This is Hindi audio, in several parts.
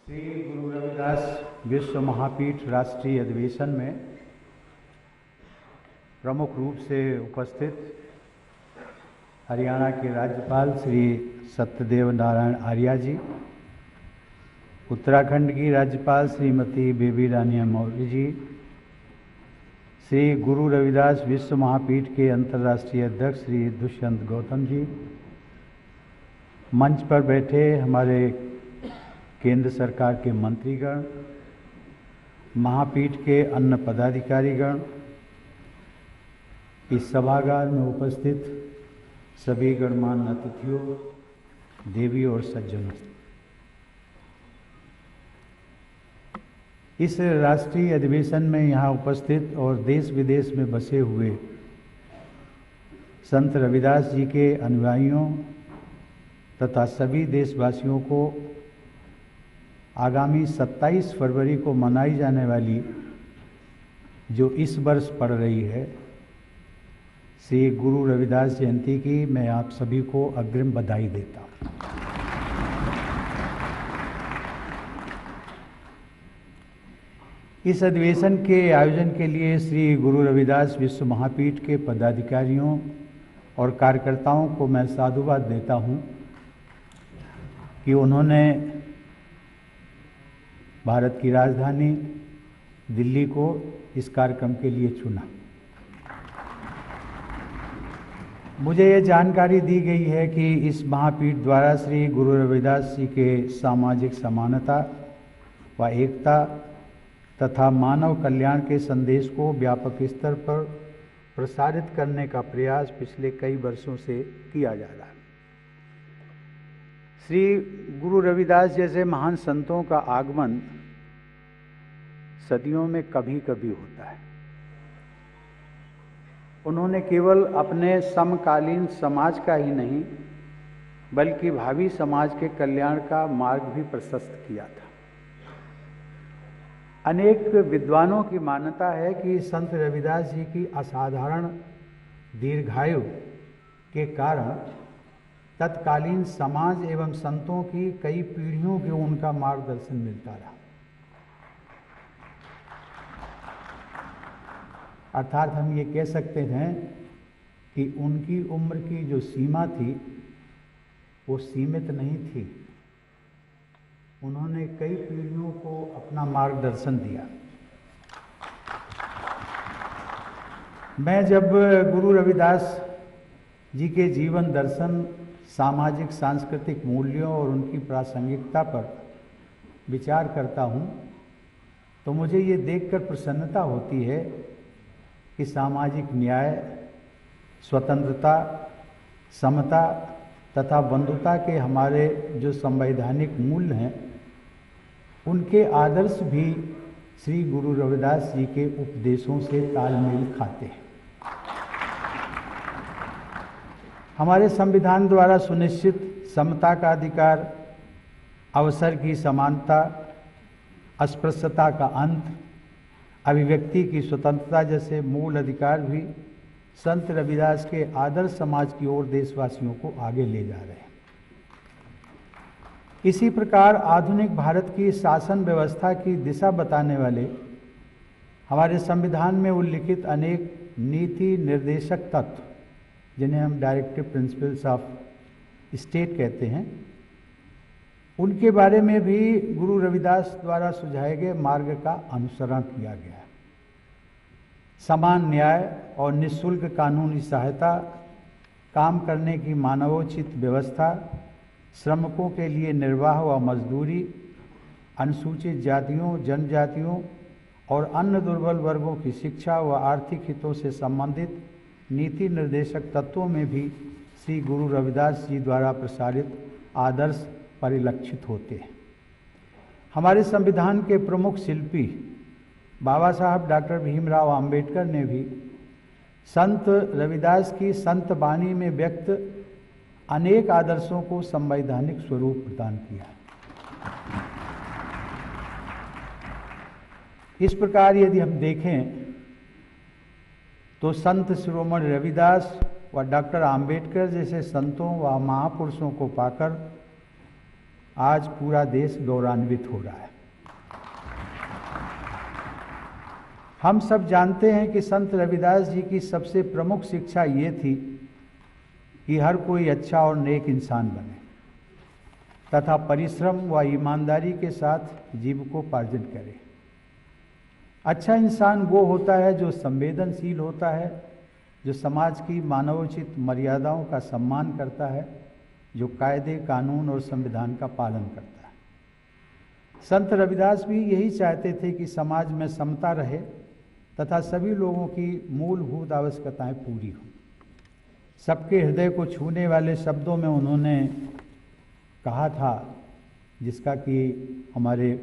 श्री गुरु रविदास विश्व महापीठ राष्ट्रीय अधिवेशन में प्रमुख रूप से उपस्थित हरियाणा के राज्यपाल श्री सत्यदेव नारायण आर्य जी, उत्तराखंड की राज्यपाल श्रीमती बेबी रानी मौर्य जी, श्री गुरु रविदास विश्व महापीठ के अंतर्राष्ट्रीय अध्यक्ष श्री दुष्यंत गौतम जी, मंच पर बैठे हमारे केंद्र सरकार के मंत्रीगण, महापीठ के अन्य पदाधिकारीगण, इस सभागार में उपस्थित सभी गणमान्य अतिथियों, देवी और सज्जनों, इस राष्ट्रीय अधिवेशन में यहाँ उपस्थित और देश विदेश में बसे हुए संत रविदास जी के अनुयायियों तथा सभी देशवासियों को आगामी 27 फरवरी को मनाई जाने वाली जो इस वर्ष पड़ रही है श्री गुरु रविदास जयंती की मैं आप सभी को अग्रिम बधाई देता हूँ। इस अधिवेशन के आयोजन के लिए श्री गुरु रविदास विश्व महापीठ के पदाधिकारियों और कार्यकर्ताओं को मैं साधुवाद देता हूँ कि उन्होंने भारत की राजधानी दिल्ली को इस कार्यक्रम के लिए चुना। मुझे ये जानकारी दी गई है कि इस महापीठ द्वारा श्री गुरु रविदास जी के सामाजिक समानता व एकता तथा मानव कल्याण के संदेश को व्यापक स्तर पर प्रसारित करने का प्रयास पिछले कई वर्षों से किया जा रहा है। श्री गुरु रविदास जैसे महान संतों का आगमन सदियों में कभी कभी होता है। उन्होंने केवल अपने समकालीन समाज का ही नहीं बल्कि भावी समाज के कल्याण का मार्ग भी प्रशस्त किया था। अनेक विद्वानों की मान्यता है कि संत रविदास जी की असाधारण दीर्घायु के कारण तत्कालीन समाज एवं संतों की कई पीढ़ियों को उनका मार्गदर्शन मिलता रहा। अर्थात हम ये कह सकते हैं कि उनकी उम्र की जो सीमा थी वो सीमित नहीं थी। उन्होंने कई पीढ़ियों को अपना मार्गदर्शन दिया। मैं जब गुरु रविदास जी के जीवन दर्शन, सामाजिक सांस्कृतिक मूल्यों और उनकी प्रासंगिकता पर विचार करता हूँ तो मुझे ये देखकर प्रसन्नता होती है कि सामाजिक न्याय, स्वतंत्रता, समता तथा बंधुता के हमारे जो संवैधानिक मूल्य हैं उनके आदर्श भी श्री गुरु रविदास जी के उपदेशों से तालमेल खाते हैं। हमारे संविधान द्वारा सुनिश्चित समता का अधिकार, अवसर की समानता, अस्पृश्यता का अंत, अभिव्यक्ति की स्वतंत्रता जैसे मूल अधिकार भी संत रविदास के आदर्श समाज की ओर देशवासियों को आगे ले जा रहे हैं। इसी प्रकार आधुनिक भारत की शासन व्यवस्था की दिशा बताने वाले हमारे संविधान में उल्लिखित अनेक नीति निर्देशक तत्व, जिन्हें हम डायरेक्टिव प्रिंसिपल्स ऑफ स्टेट कहते हैं, उनके बारे में भी गुरु रविदास द्वारा सुझाए गए मार्ग का अनुसरण किया गया है। समान न्याय और निःशुल्क कानूनी सहायता, काम करने की मानवोचित व्यवस्था, श्रमिकों के लिए निर्वाह व मजदूरी, अनुसूचित जातियों, जनजातियों और अन्य दुर्बल वर्गों की शिक्षा व आर्थिक हितों से संबंधित नीति निर्देशक तत्वों में भी श्री गुरु रविदास जी द्वारा प्रसारित आदर्श परिलक्षित होते हैं। हमारे संविधान के प्रमुख शिल्पी बाबा साहब डॉक्टर भीमराव अंबेडकर ने भी संत रविदास की संत वाणी में व्यक्त अनेक आदर्शों को संवैधानिक स्वरूप प्रदान किया। इस प्रकार यदि हम देखें तो संत शिरोमणि रविदास व डॉक्टर अंबेडकर जैसे संतों व महापुरुषों को पाकर आज पूरा देश गौरवान्वित हो रहा है। हम सब जानते हैं कि संत रविदास जी की सबसे प्रमुख शिक्षा ये थी कि हर कोई अच्छा और नेक इंसान बने तथा परिश्रम व ईमानदारी के साथ जीविकोपार्जन करे। अच्छा इंसान वो होता है जो संवेदनशील होता है, जो समाज की मानवोचित मर्यादाओं का सम्मान करता है, जो कायदे कानून और संविधान का पालन करता है। संत रविदास भी यही चाहते थे कि समाज में समता रहे तथा सभी लोगों की मूलभूत आवश्यकताएं पूरी हों। सबके हृदय को छूने वाले शब्दों में उन्होंने कहा था, जिसका कि हमारे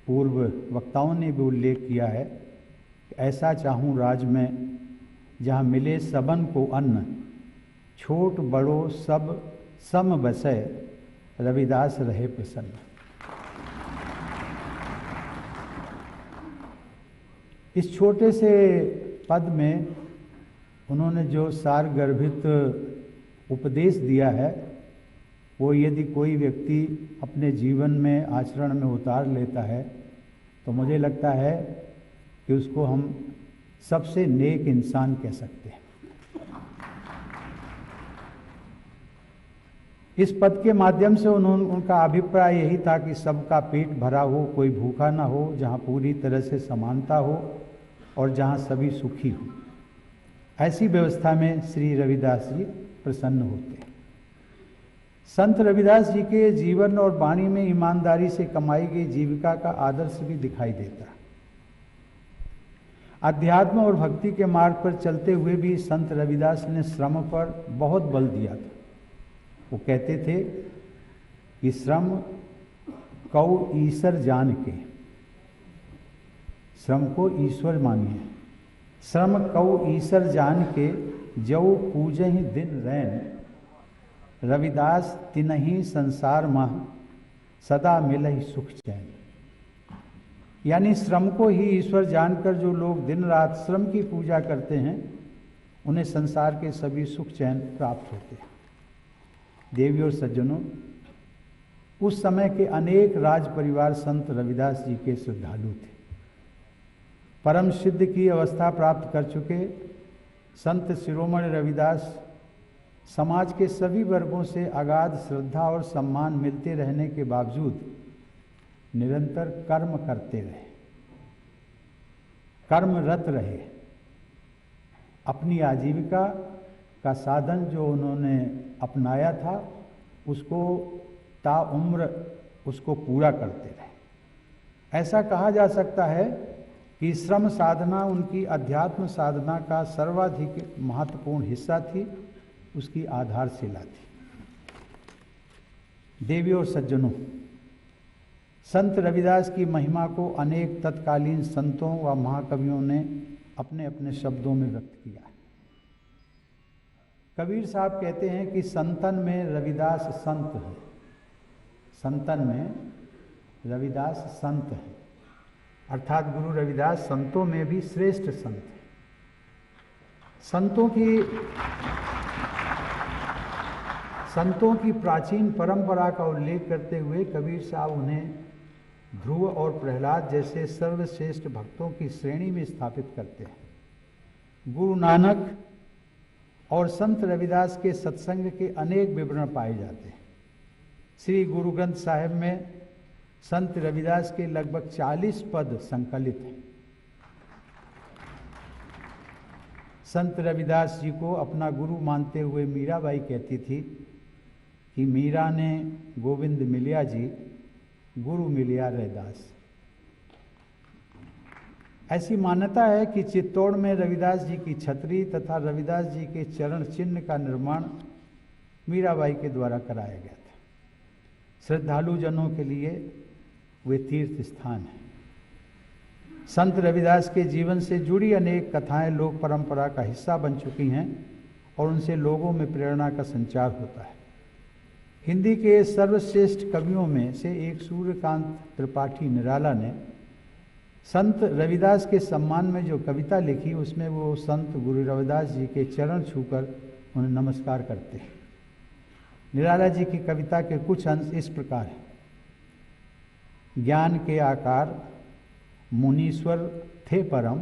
पूर्व वक्ताओं ने भी उल्लेख किया है, ऐसा चाहूँ राज में जहाँ मिले सबन को अन्न, छोट बड़ो सब सम बसै, रविदास रहे प्रसन्न। इस छोटे से पद में उन्होंने जो सारगर्भित उपदेश दिया है, वो यदि कोई व्यक्ति अपने जीवन में आचरण में उतार लेता है तो मुझे लगता है कि उसको हम सबसे नेक इंसान कह सकते हैं। इस पद के माध्यम से उनका अभिप्राय यही था कि सबका पेट भरा हो, कोई भूखा ना हो, जहाँ पूरी तरह से समानता हो और जहाँ सभी सुखी हो। ऐसी व्यवस्था में श्री रविदास जी प्रसन्न होते हैं। संत रविदास जी के जीवन और वाणी में ईमानदारी से कमाई गई जीविका का आदर्श भी दिखाई देता है। अध्यात्म और भक्ति के मार्ग पर चलते हुए भी संत रविदास ने श्रम पर बहुत बल दिया था। वो कहते थे कि श्रम कौ ईश्वर जान के, श्रम को ईश्वर मानिए, श्रम कौ ईश्वर जान के, जौ पूजहि दिन रैन, रविदास तिनहि संसार मह, सदा मिलहि सुख चैन। यानी श्रम को ही ईश्वर जानकर जो लोग दिन रात श्रम की पूजा करते हैं, उन्हें संसार के सभी सुख चैन प्राप्त होते हैं। देवी और सज्जनों, उस समय के अनेक राज परिवार संत रविदास जी के श्रद्धालु थे। परम सिद्ध की अवस्था प्राप्त कर चुके संत शिरोमणि रविदास समाज के सभी वर्गों से अगाध श्रद्धा और सम्मान मिलते रहने के बावजूद निरंतर कर्म करते रहे, कर्मरत रहे। अपनी आजीविका का साधन जो उन्होंने अपनाया था, उसको ताउम्र उसको पूरा करते रहे। ऐसा कहा जा सकता है कि श्रम साधना उनकी अध्यात्म साधना का सर्वाधिक महत्वपूर्ण हिस्सा थी, उसकी आधारशिला थी। देवी और सज्जनों, संत रविदास की महिमा को अनेक तत्कालीन संतों व महाकवियों ने अपने अपने शब्दों में व्यक्त किया है। कबीर साहब कहते हैं कि संतन में रविदास संत है, संतन में रविदास संत है, अर्थात गुरु रविदास संतों में भी श्रेष्ठ संत है। संतों की प्राचीन परंपरा का उल्लेख करते हुए कबीर साहब उन्हें ध्रुव और प्रहलाद जैसे सर्वश्रेष्ठ भक्तों की श्रेणी में स्थापित करते हैं। गुरु नानक और संत रविदास के सत्संग के अनेक विवरण पाए जाते हैं। श्री गुरु ग्रंथ साहिब में संत रविदास के लगभग 40 पद संकलित हैं। संत रविदास जी को अपना गुरु मानते हुए मीराबाई कहती थी कि मीरा ने गोविंद मिलिया जी, गुरु मिलिया रैदास। ऐसी मान्यता है कि चित्तौड़ में रविदास जी की छतरी तथा रविदास जी के चरण चिन्ह का निर्माण मीराबाई के द्वारा कराया गया था। श्रद्धालु जनों के लिए वे तीर्थ स्थान हैं। संत रविदास के जीवन से जुड़ी अनेक कथाएं लोक परंपरा का हिस्सा बन चुकी हैं और उनसे लोगों में प्रेरणा का संचार होता है। हिंदी के सर्वश्रेष्ठ कवियों में से एक सूर्यकांत त्रिपाठी निराला ने संत रविदास के सम्मान में जो कविता लिखी, उसमें वो संत गुरु रविदास जी के चरण छूकर उन्हें नमस्कार करते हैं। निराला जी की कविता के कुछ अंश इस प्रकार हैं। ज्ञान के आकार मुनीश्वर थे परम,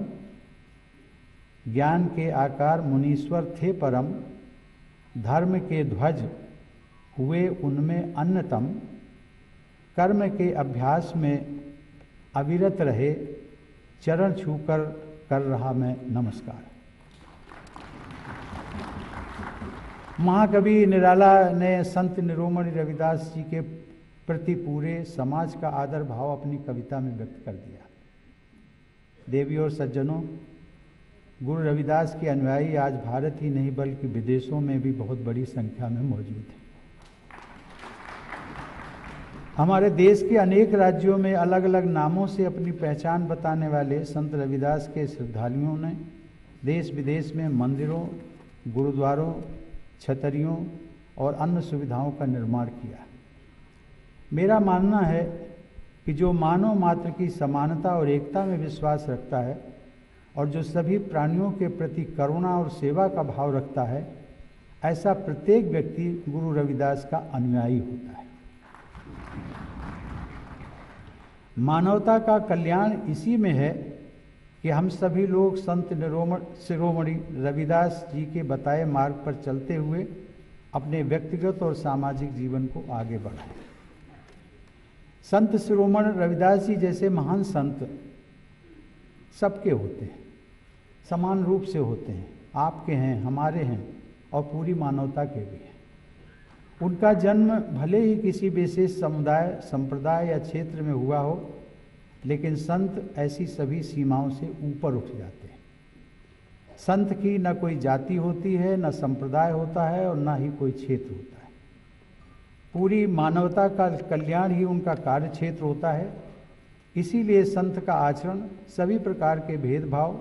ज्ञान के आकार मुनीश्वर थे परम, धर्म के ध्वज हुए उनमें अन्यतम, कर्म के अभ्यास में अविरत रहे, चरण छूकर कर रहा मैं नमस्कार। महाकवि निराला ने संत शिरोमणि रविदास जी के प्रति पूरे समाज का आदर भाव अपनी कविता में व्यक्त कर दिया। देवी और सज्जनों, गुरु रविदास के अनुयायी आज भारत ही नहीं बल्कि विदेशों में भी बहुत बड़ी संख्या में मौजूद हैं। हमारे देश के अनेक राज्यों में अलग अलग नामों से अपनी पहचान बताने वाले संत रविदास के श्रद्धालुओं ने देश विदेश में मंदिरों, गुरुद्वारों, छतरियों और अन्य सुविधाओं का निर्माण किया। मेरा मानना है कि जो मानव मात्र की समानता और एकता में विश्वास रखता है और जो सभी प्राणियों के प्रति करुणा और सेवा का भाव रखता है, ऐसा प्रत्येक व्यक्ति गुरु रविदास का अनुयायी होता है। मानवता का कल्याण इसी में है कि हम सभी लोग संत शिरोमणि रविदास जी के बताए मार्ग पर चलते हुए अपने व्यक्तिगत और सामाजिक जीवन को आगे बढ़ाएं। संत शिरोमणि रविदास जी जैसे महान संत सबके होते हैं, समान रूप से होते हैं, आपके हैं, हमारे हैं और पूरी मानवता के भी हैं। उनका जन्म भले ही किसी विशेष समुदाय, संप्रदाय या क्षेत्र में हुआ हो, लेकिन संत ऐसी सभी सीमाओं से ऊपर उठ जाते हैं। संत की न कोई जाति होती है, न संप्रदाय होता है और न ही कोई क्षेत्र होता है। पूरी मानवता का कल्याण ही उनका कार्य क्षेत्र होता है। इसीलिए संत का आचरण सभी प्रकार के भेदभाव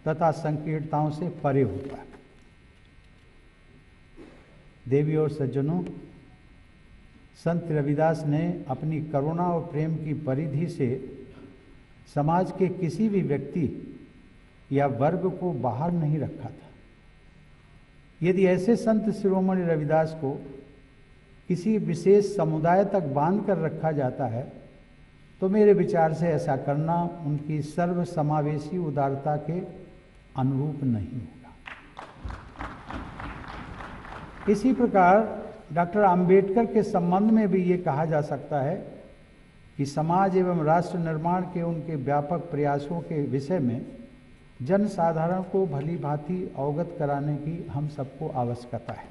तथा संकीर्णताओं से परे होता है। देवी और सज्जनों, संत रविदास ने अपनी करुणा और प्रेम की परिधि से समाज के किसी भी व्यक्ति या वर्ग को बाहर नहीं रखा था। यदि ऐसे संत शिरोमणि रविदास को किसी विशेष समुदाय तक बांध कर रखा जाता है तो मेरे विचार से ऐसा करना उनकी सर्व समावेशी उदारता के अनुरूप नहीं होगा। इसी प्रकार डॉक्टर अंबेडकर के संबंध में भी ये कहा जा सकता है कि समाज एवं राष्ट्र निर्माण के उनके व्यापक प्रयासों के विषय में जन साधारण को भली भांति अवगत कराने की हम सबको आवश्यकता है।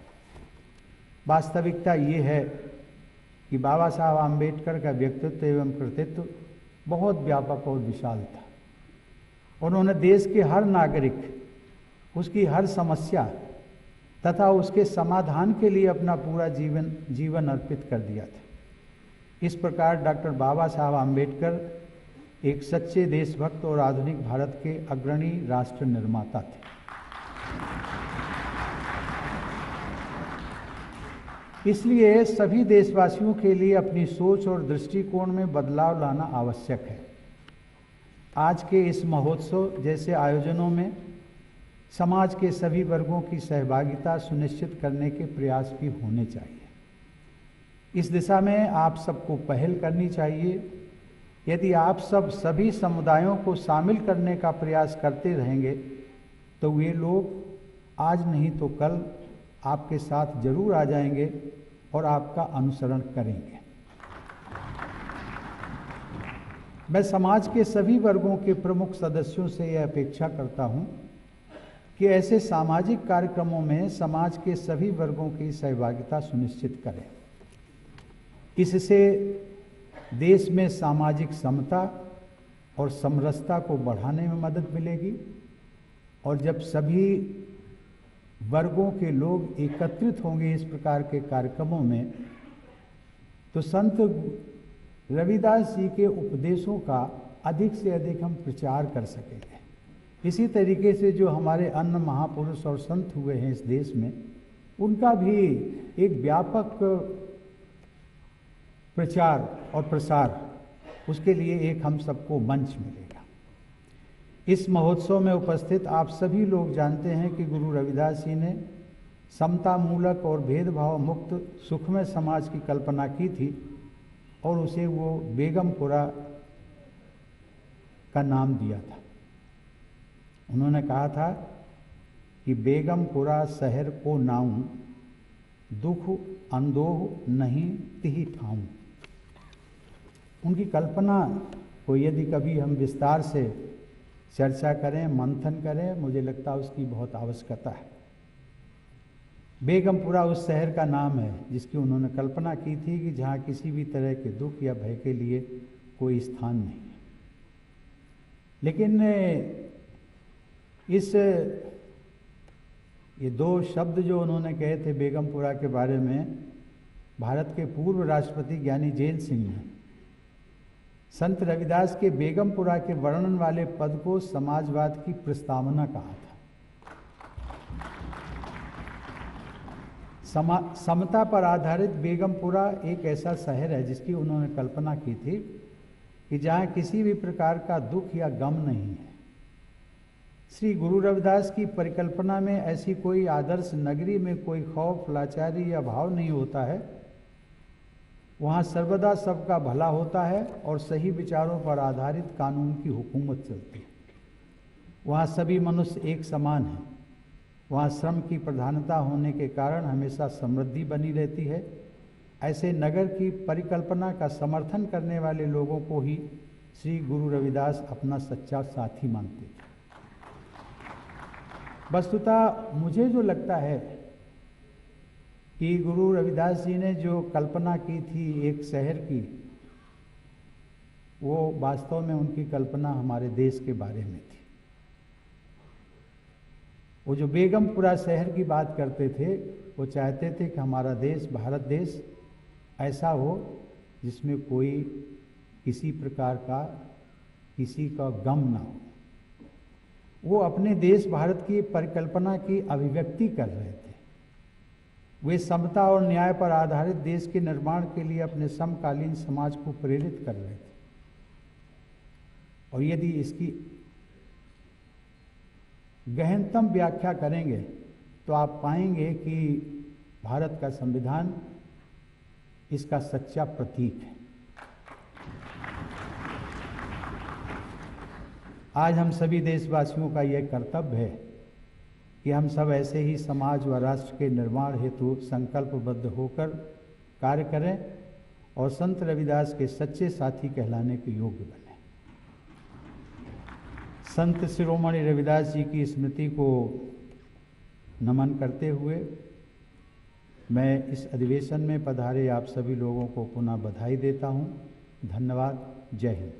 वास्तविकता ये है कि बाबा साहब आम्बेडकर का व्यक्तित्व एवं कृतित्व बहुत व्यापक और विशाल था। उन्होंने देश के हर नागरिक, उसकी हर समस्या तथा उसके समाधान के लिए अपना पूरा जीवन अर्पित कर दिया था। इस प्रकार डॉक्टर बाबा साहब आम्बेडकर एक सच्चे देशभक्त और आधुनिक भारत के अग्रणी राष्ट्र निर्माता थे। इसलिए सभी देशवासियों के लिए अपनी सोच और दृष्टिकोण में बदलाव लाना आवश्यक है। आज के इस महोत्सव जैसे आयोजनों में समाज के सभी वर्गों की सहभागिता सुनिश्चित करने के प्रयास भी होने चाहिए। इस दिशा में आप सबको पहल करनी चाहिए। यदि आप सब सभी समुदायों को शामिल करने का प्रयास करते रहेंगे तो वे लोग आज नहीं तो कल आपके साथ जरूर आ जाएंगे और आपका अनुसरण करेंगे। मैं समाज के सभी वर्गों के प्रमुख सदस्यों से यह अपेक्षा करता हूं कि ऐसे सामाजिक कार्यक्रमों में समाज के सभी वर्गों की सहभागिता सुनिश्चित करें। इससे देश में सामाजिक समता और समरसता को बढ़ाने में मदद मिलेगी और जब सभी वर्गों के लोग एकत्रित होंगे इस प्रकार के कार्यक्रमों में तो संत रविदास जी के उपदेशों का अधिक से अधिक हम प्रचार कर सकेंगे। इसी तरीके से जो हमारे अन्य महापुरुष और संत हुए हैं इस देश में, उनका भी एक व्यापक प्रचार और प्रसार, उसके लिए एक हम सबको मंच मिलेगा। इस महोत्सव में उपस्थित आप सभी लोग जानते हैं कि गुरु रविदास जी ने समतामूलक और भेदभाव मुक्त सुखमय समाज की कल्पना की थी और उसे वो बेगमपुरा का नाम दिया था। उन्होंने कहा था कि बेगमपुरा शहर को नाऊं, दुख अंदोह नहीं तिहि ठाऊं। उनकी कल्पना को यदि कभी हम विस्तार से चर्चा करें, मंथन करें, मुझे लगता है उसकी बहुत आवश्यकता है। बेगमपुरा उस शहर का नाम है जिसकी उन्होंने कल्पना की थी कि जहाँ किसी भी तरह के दुख या भय के लिए कोई स्थान नहीं है। लेकिन ये दो शब्द जो उन्होंने कहे थे बेगमपुरा के बारे में, भारत के पूर्व राष्ट्रपति ज्ञानी जैल सिंह ने संत रविदास के बेगमपुरा के वर्णन वाले पद को समाजवाद की प्रस्तावना कहा था। समता पर आधारित बेगमपुरा एक ऐसा शहर है जिसकी उन्होंने कल्पना की थी कि जहाँ किसी भी प्रकार का दुख या गम नहीं है। श्री गुरु रविदास की परिकल्पना में ऐसी कोई आदर्श नगरी में कोई खौफ, लाचारी या भाव नहीं होता है। वहाँ सर्वदा सबका भला होता है और सही विचारों पर आधारित कानून की हुकूमत चलती है। वहाँ सभी मनुष्य एक समान हैं। वहाँ श्रम की प्रधानता होने के कारण हमेशा समृद्धि बनी रहती है। ऐसे नगर की परिकल्पना का समर्थन करने वाले लोगों को ही श्री गुरु रविदास अपना सच्चा साथी मानते थे। वस्तुतः मुझे जो लगता है कि गुरु रविदास जी ने जो कल्पना की थी एक शहर की, वो वास्तव में उनकी कल्पना हमारे देश के बारे में थी। वो जो बेगमपुरा शहर की बात करते थे, वो चाहते थे कि हमारा देश, भारत देश ऐसा हो जिसमें कोई किसी प्रकार का किसी का गम ना हो। वो अपने देश भारत की परिकल्पना की अभिव्यक्ति कर रहे थे। वे समता और न्याय पर आधारित देश के निर्माण के लिए अपने समकालीन समाज को प्रेरित कर रहे थे। और यदि इसकी गहनतम व्याख्या करेंगे तो आप पाएंगे कि भारत का संविधान इसका सच्चा प्रतीक है। आज हम सभी देशवासियों का यह कर्तव्य है कि हम सब ऐसे ही समाज व राष्ट्र के निर्माण हेतु संकल्पबद्ध होकर कार्य करें और संत रविदास के सच्चे साथी कहलाने के योग्य बने। संत शिरोमणि रविदास जी की स्मृति को नमन करते हुए मैं इस अधिवेशन में पधारे आप सभी लोगों को पुनः बधाई देता हूँ। धन्यवाद। जय हिंद।